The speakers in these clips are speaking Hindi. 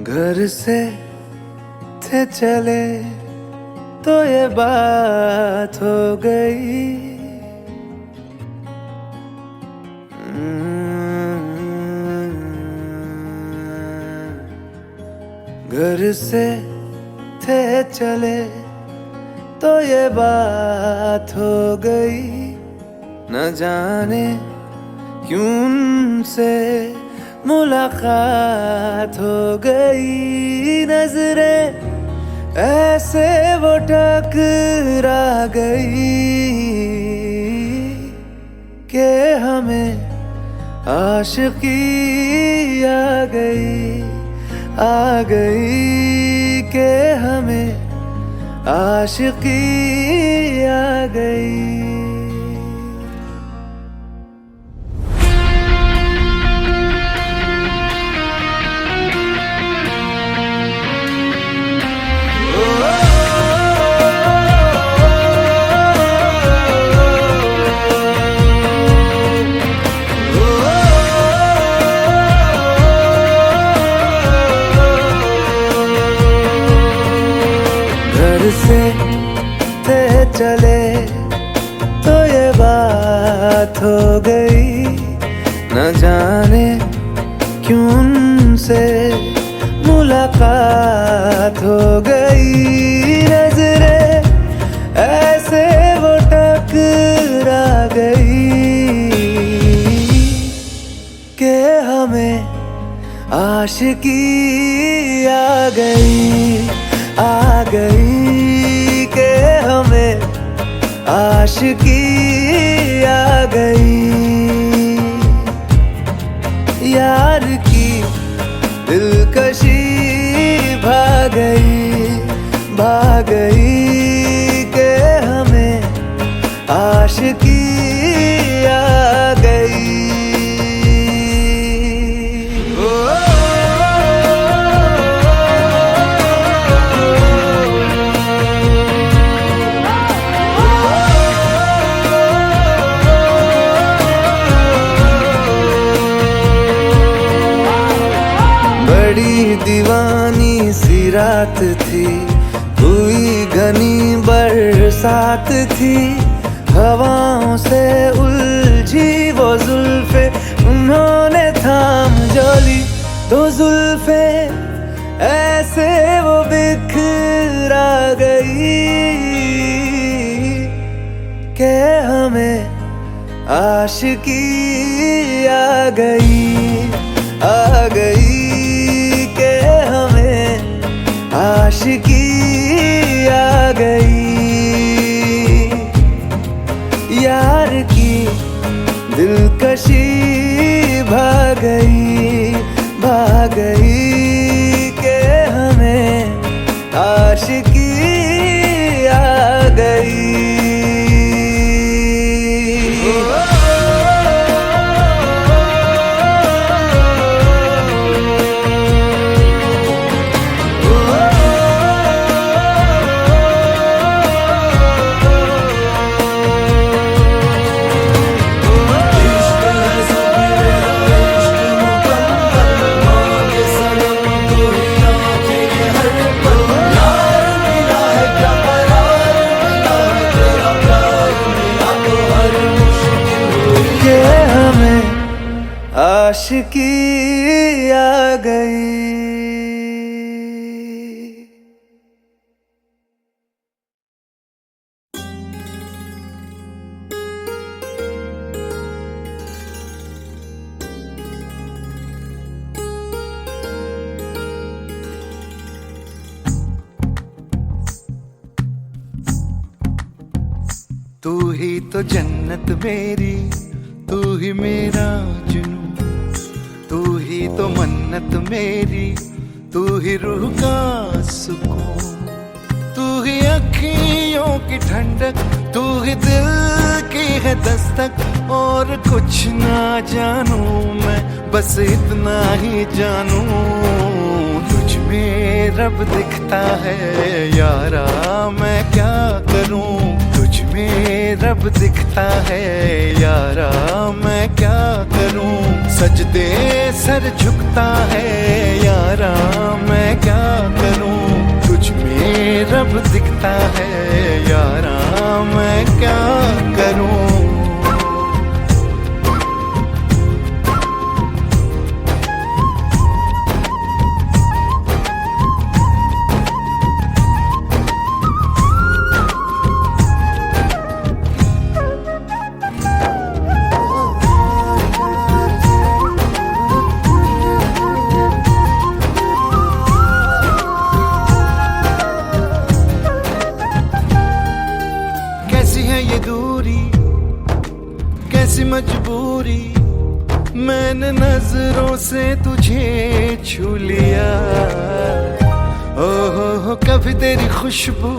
घर से थे चले तो ये बात हो गई। घर से थे चले तो ये बात हो गई। न जाने क्यों उनसे मुलाकात हो गई। नजरें ऐसे वो टकरा गई कि हमें आशिकी आ गई कि हमें आशिकी आ गई। से थे चले तो ये बात हो गई। न जाने क्यों उनसे मुलाकात हो गई। नजरें ऐसे वो टकरा गई कि हमें आशिकी आ गई कि हमें आशिकी आ गई। यार की दिलकशी भाग गई कि हमें आशिकी आ गई। बड़ी दीवानी सी रात थी, हुई घनी बरसात थी। हवाओं से उलझी वो जुल्फे उन्होंने थाम जो ली। तो जुल्फे ऐसे वो बिखरा गई कि हमें आशिकी आ गई कि हमें आशिकी आ गई। यार की दिलकशी भाग गई कि हमें आशिकी आ गई। आशिकी आ गई। तू ही तो जन्नत मेरी, तू ही मेरा जुनून, तू ही तो मन्नत मेरी, तू ही रूह का सुकून, तू ही अखियों की ठंडक, तू ही दिल की है दस्तक। और कुछ ना जानू मैं, बस इतना ही जानू, तुझ में रब दिखता है यारा, मैं क्या करूं। तुझ में रब दिखता है यारा, मैं क्या करूं। सजदे सर झुकता है यारा, मैं क्या करूं, तुझ में रब दिखता है यारा, मैं क्या करूं। कैसी है ये दूरी, कैसी मजबूरी, मैंने नजरों से तुझे छू लिया। ओहो कभी तेरी खुशबू,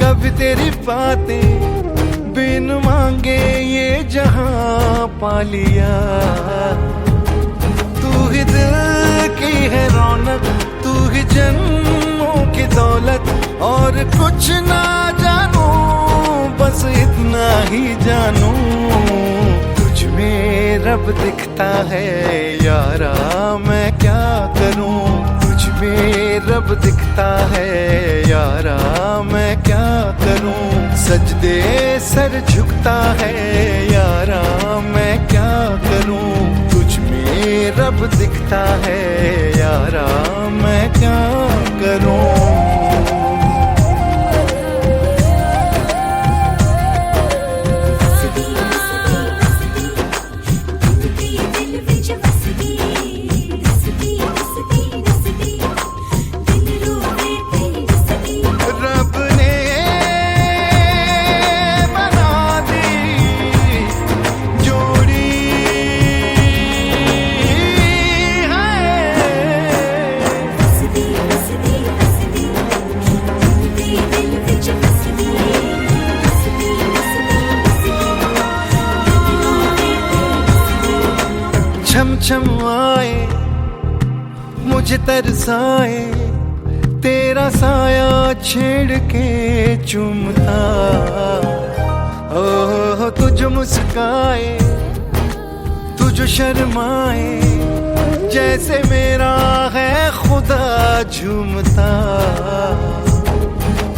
कभी तेरी बातें, बिन मांगे ये जहां पा लिया। तू ही दिल की है रौनक, तू ही जन्मों की दौलत, और कुछ ना जानू बस इतना ही जानू, तुझ में रब दिखता है यारा, मैं क्या करूं, तुझ में रब दिखता है यारा, मैं क्या करूं। सजदे सर झुकता है यारा, मैं क्या करूं, तुझ में रब दिखता है यारा, मैं क्या करूं। छम छम आए मुझे तरसाए, तेरा साया छेड़ के चूमता। ओह तुझ मुस्काए, तुझ शर्माए, जैसे मेरा है खुदा झूमता।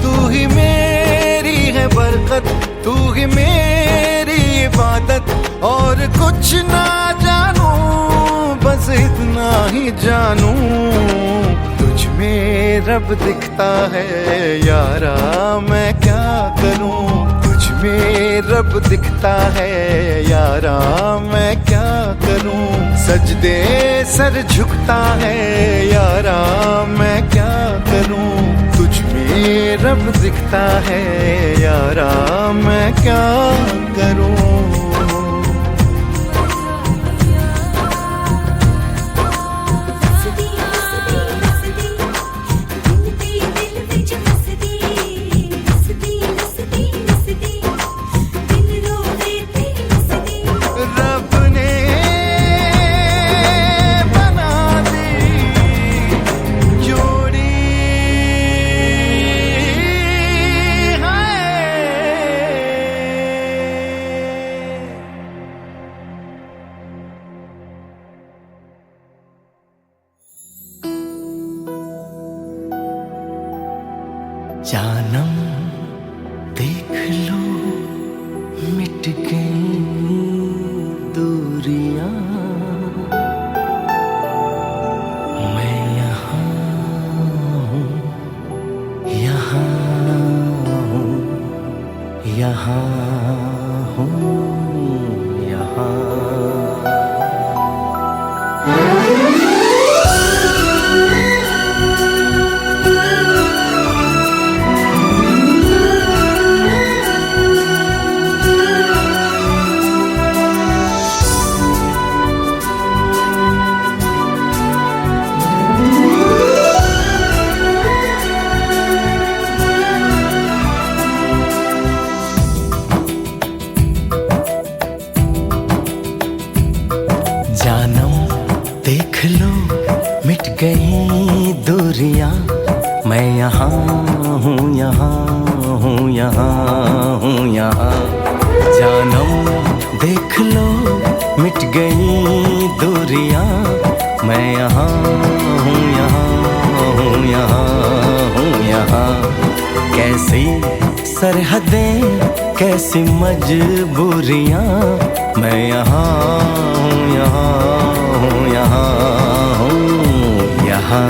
तू ही मेरी है बरकत, तू ही मेरी इबादत, और कुछ ना जानू बस इतना ही जानू, तुझ में रब दिखता है यारा, मैं क्या करूं, तुझ में रब दिखता है यारा, मैं क्या करूं। सजदे सर झुकता है यारा, मैं क्या करूं, तुझ में रब दिखता है यारा, मैं क्या करूं। जानम देख लो मिट गई दूरियां, मैं यहाँ हूँ, यहाँ हूँ, यहाँ हूँ, यहाँ। देख लो मिट गई दूरियां, मैं यहाँ हूँ, यहाँ हूँ, यहाँ हूँ, यहाँ। जानम देख लो मिट गई दूरियां, मैं यहाँ हूँ, यहाँ हूँ, यहाँ हूँ, यहाँ। कैसी सरहदें, कैसी मजबूरियां, मैं यहाँ हूँ, यहाँ हूँ, यहाँ हूँ, यहाँ।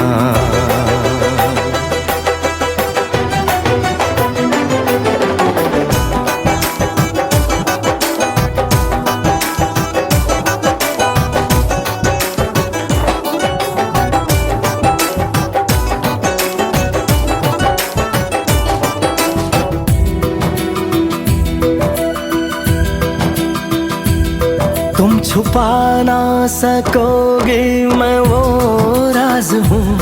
तुम छुपा ना सकोगे मैं वो राज हूँ,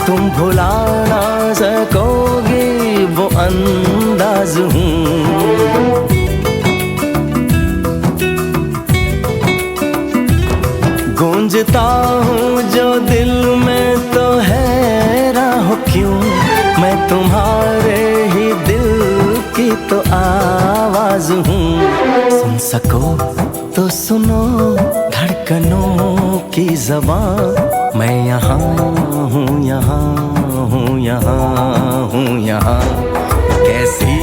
तुम भुला ना सकोगे वो अंदाज हूँ। गूंजता हूँ जो दिल में तो हैरान हो क्यों, मैं तुम्हारे ही दिल की तो आवाज हूँ। सुन सको तो सुनो धड़कनों की ज़बान, मैं यहाँ हूँ, यहाँ हूँ, यहाँ हूँ, यहाँ। कैसी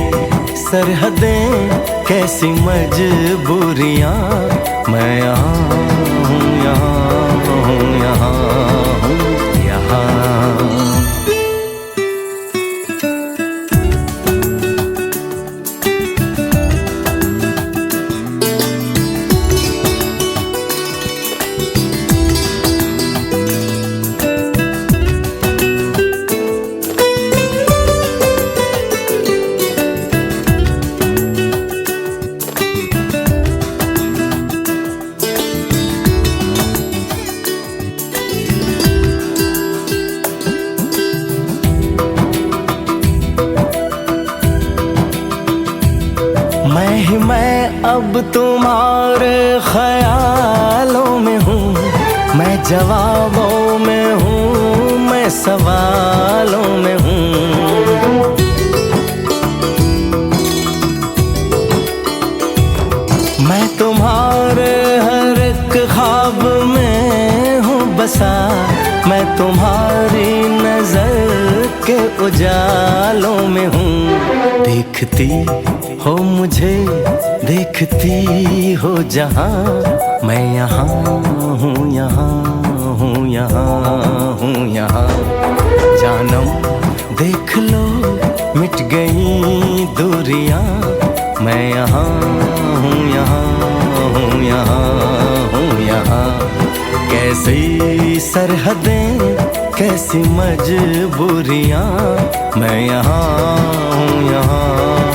सरहदें, कैसी मजबूरियां, मैं यहाँ हूँ, यहाँ हूँ, यहाँ हूँ, यहाँ। मैं अब तुम्हारे ख्यालों में हूँ, मैं जवाबों में हूँ, मैं सवालों में हूँ। मैं तुम्हारे हर एक ख्वाब में हूँ बसा, मैं तुम्हारी नजर के उजालों में हूँ। देखती हो मुझे, देखती हो जहाँ, मैं यहाँ हूँ, यहाँ हूँ, यहाँ हूँ, यहाँ। जानम देख लो मिट गई दूरियां, मैं यहाँ हूँ, यहाँ हूँ, यहाँ हूँ, यहाँ। कैसी सरहदें, कैसी मजबूरियां, मैं यहाँ हूँ, यहाँ